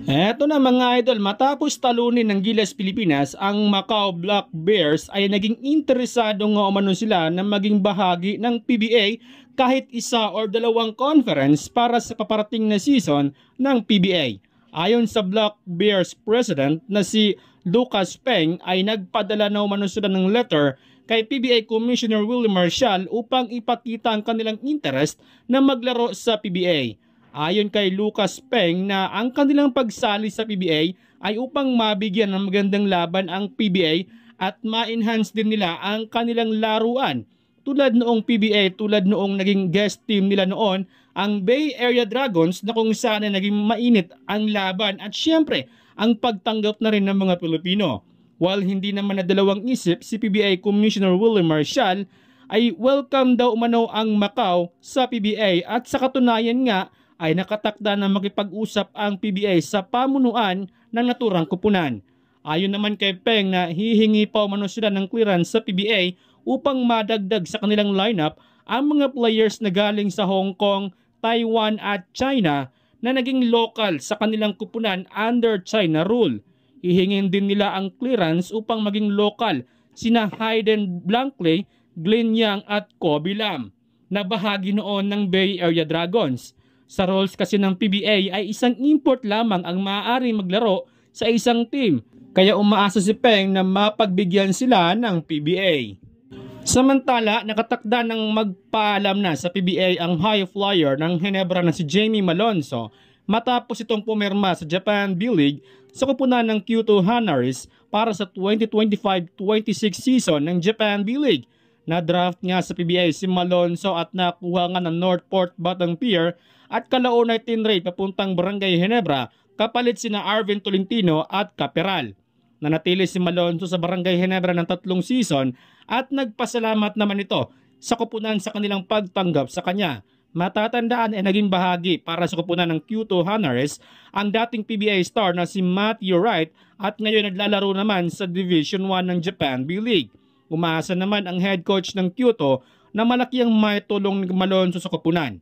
Eto na mga idol, matapos talunin ng Gilas Pilipinas, ang Macau Black Bears ay naging interesado nga umano sila na maging bahagi ng PBA kahit isa or dalawang conference para sa paparating na season ng PBA. Ayon sa Black Bears President na si Lucas Peng ay nagpadala na umano sila ng letter kay PBA Commissioner Willie Marcial upang ipakita ang kanilang interest na maglaro sa PBA. Ayon kay Lucas Peng na ang kanilang pagsali sa PBA ay upang mabigyan ng magandang laban ang PBA at ma-enhance din nila ang kanilang laruan. Tulad noong PBA, tulad noong naging guest team nila noon, ang Bay Area Dragons na kung saan naging mainit ang laban at syempre ang pagtanggap na rin ng mga Pilipino. While hindi naman nadalawang isip si PBA Commissioner Willie Marcial ay welcome daw umano ang Macau sa PBA at sa katunayan nga ay nakatakda na makipag-usap ang PBA sa pamunuan ng naturang kupunan. Ayon naman kay Peng na hihingi pa umano sila ng clearance sa PBA upang madagdag sa kanilang lineup ang mga players na galing sa Hong Kong, Taiwan at China na naging local sa kanilang kupunan under China rule. Hihingin din nila ang clearance upang maging local sina Hayden Blankley, Glenn Yang at Kobe Lam na bahagi noon ng Bay Area Dragons. Sa roles kasi ng PBA ay isang import lamang ang maaaring maglaro sa isang team, kaya umaasa si Peng na mapagbigyan sila ng PBA. Samantala, nakatakda ng magpaalam na sa PBA ang high flyer ng Ginebra na si Jamie Malonzo matapos itong pumirma sa Japan B-League sa kupunan ng Kyoto Hanaris para sa 2025-26 season ng Japan B-League. Na-draft nga sa PBA si Malonzo at nakuha nga ng Northport Batang Pier at kalaunay tinrade papuntang Barangay Ginebra kapalit sina Arvin Tolentino at Caperal. Nanatili si Malonzo sa Barangay Ginebra ng 3 season at nagpasalamat naman ito sa kupunan sa kanilang pagtanggap sa kanya. Matatandaan ay naging bahagi para sa kupunan ng Kyoto Hanaris ang dating PBA star na si Matthew Wright at ngayon naglalaro naman sa Division 1 ng Japan B-League. Umaasa naman ang head coach ng Kyoto na malaki ang maitulong ni Malonzo sa kupunan.